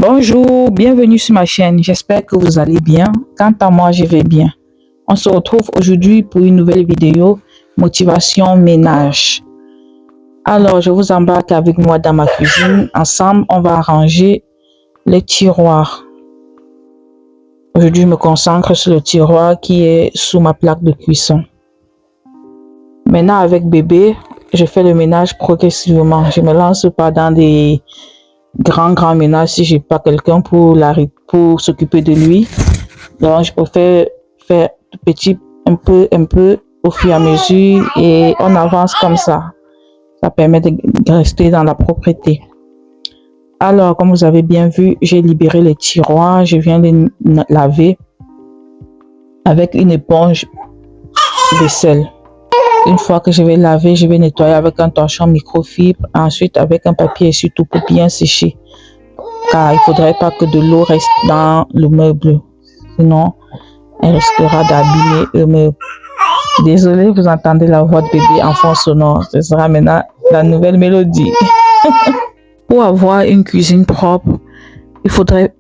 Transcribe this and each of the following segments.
Bonjour, bienvenue sur ma chaîne, j'espère que vous allez bien. Quant à moi, je vais bien. On se retrouve aujourd'hui pour une nouvelle vidéo, motivation ménage. Alors, je vous embarque avec moi dans ma cuisine. Ensemble, on va arranger les tiroirs. Aujourd'hui, je me concentre sur le tiroir qui est sous ma plaque de cuisson. Maintenant, avec bébé, je fais le ménage progressivement. Je me lance pas dans des grand ménage si j'ai pas quelqu'un pour s'occuper de lui. Donc, je préfère faire tout petit, un peu, au fur et à mesure, et on avance comme ça. Ça permet de rester dans la propreté. Alors, comme vous avez bien vu, j'ai libéré les tiroirs. Je viens les laver avec une éponge vaisselle. Une fois que je vais laver, je vais nettoyer avec un torchon microfibre. Ensuite, avec un papier essuie-tout pour bien sécher. Car il ne faudrait pas que de l'eau reste dans le meuble. Sinon, elle risquera d'abîmer le meuble. Désolé, vous entendez la voix de bébé en fond sonore. Ce sera maintenant la nouvelle mélodie. Pour avoir une cuisine propre, il ne faudrait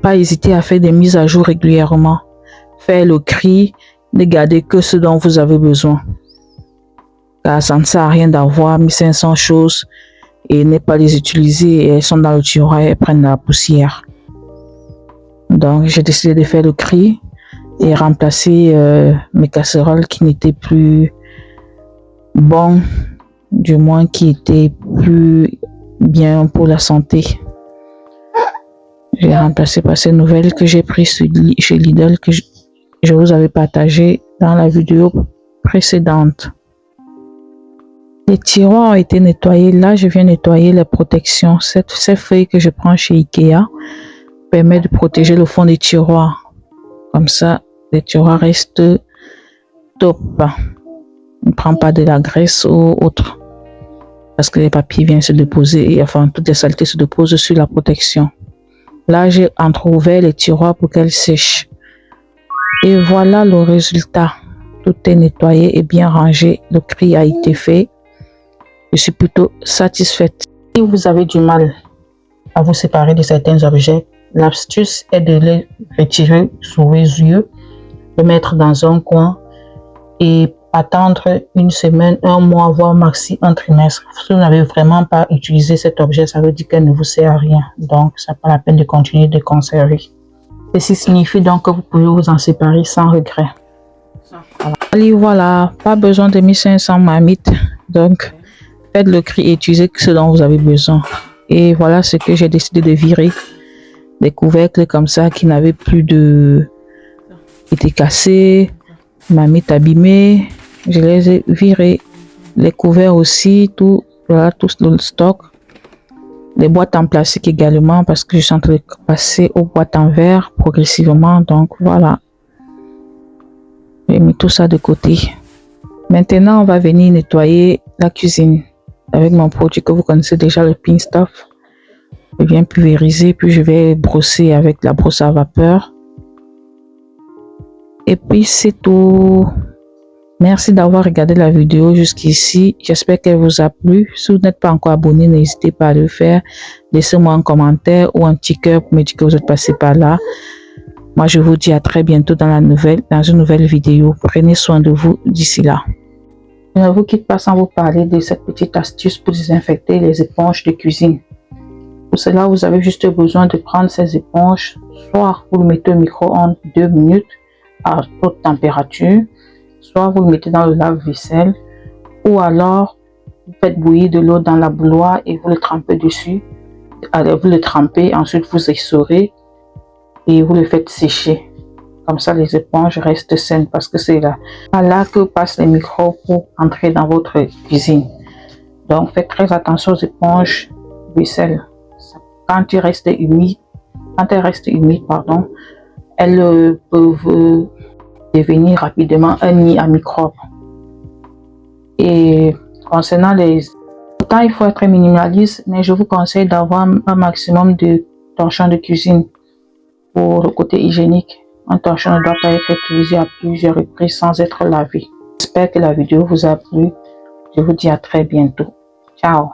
pas hésiter à faire des mises à jour régulièrement. Faire le tri, ne garder que ce dont vous avez besoin. Car ça ne sert à rien d'avoir 1500 choses et ne pas les utiliser, et elles sont dans le tiroir et elles prennent la poussière. Donc j'ai décidé de faire le tri et remplacer mes casseroles qui n'étaient plus bonnes, du moins qui étaient plus bien pour la santé. J'ai remplacé par ces nouvelles que j'ai prises chez Lidl, que je vous avais partagé dans la vidéo précédente. Les tiroirs ont été nettoyés. Là, je viens nettoyer les protections. Ces feuilles que je prends chez Ikea permettent de protéger le fond des tiroirs. Comme ça, les tiroirs restent top. On ne prend pas de la graisse ou autre. Parce que les papiers viennent se déposer et enfin, toutes les saletés se déposent sur la protection. Là, j'ai entrouvert les tiroirs pour qu'elles sèchent. Et voilà le résultat. Tout est nettoyé et bien rangé. Le tri a été fait. Je suis plutôt satisfaite. Si vous avez du mal à vous séparer de certains objets, l'astuce est de les retirer sous les yeux, le mettre dans un coin et attendre une semaine, un mois, voire maxi un trimestre. Si vous n'avez vraiment pas utilisé cet objet, ça veut dire qu'elle ne vous sert à rien. Donc, ça n'a pas la peine de continuer de conserver. Ceci signifie donc que vous pouvez vous en séparer sans regret. Allez, voilà, pas besoin de 1500 marmites. Donc, faites le tri et utilisez ce dont vous avez besoin. Et voilà ce que j'ai décidé de virer. Des couvercles comme ça qui n'avaient plus été cassés, marmites abîmées. Je les ai virés. Les couverts aussi, tout, voilà, tout le stock. Les boîtes en plastique également parce que je suis en train de passer aux boîtes en verre progressivement. Donc voilà. J'ai mis tout ça de côté. Maintenant, on va venir nettoyer la cuisine avec mon produit que vous connaissez déjà, le Pink Stuff. Je viens pulvériser, puis je vais brosser avec la brosse à vapeur. Et puis c'est tout. Merci d'avoir regardé la vidéo jusqu'ici. J'espère qu'elle vous a plu. Si vous n'êtes pas encore abonné, n'hésitez pas à le faire. Laissez-moi un commentaire ou un petit cœur pour me dire que vous êtes passé par là. Moi, je vous dis à très bientôt dans une nouvelle vidéo. Prenez soin de vous d'ici là. Je ne vous quitte pas sans vous parler de cette petite astuce pour désinfecter les éponges de cuisine. Pour cela, vous avez juste besoin de prendre ces éponges. Soit vous le mettez au micro-ondes 2 minutes à haute température, soit vous le mettez dans le lave-vaisselle, ou alors vous faites bouillir de l'eau dans la bouilloire et vous le trempez dessus. Allez, vous le trempez, ensuite vous essorez et vous le faites sécher. Comme ça, les éponges restent saines parce que c'est là que passent les microbes pour entrer dans votre cuisine. Donc, faites très attention aux éponges vaisselle. Quand elles restent humides, elles peuvent devenir rapidement un nid à microbes. Et concernant pourtant, il faut être minimaliste, mais je vous conseille d'avoir un maximum de torchons de cuisine pour le côté hygiénique. Un torchon ne doit pas être utilisé à plusieurs reprises sans être lavé. J'espère que la vidéo vous a plu. Je vous dis à très bientôt. Ciao.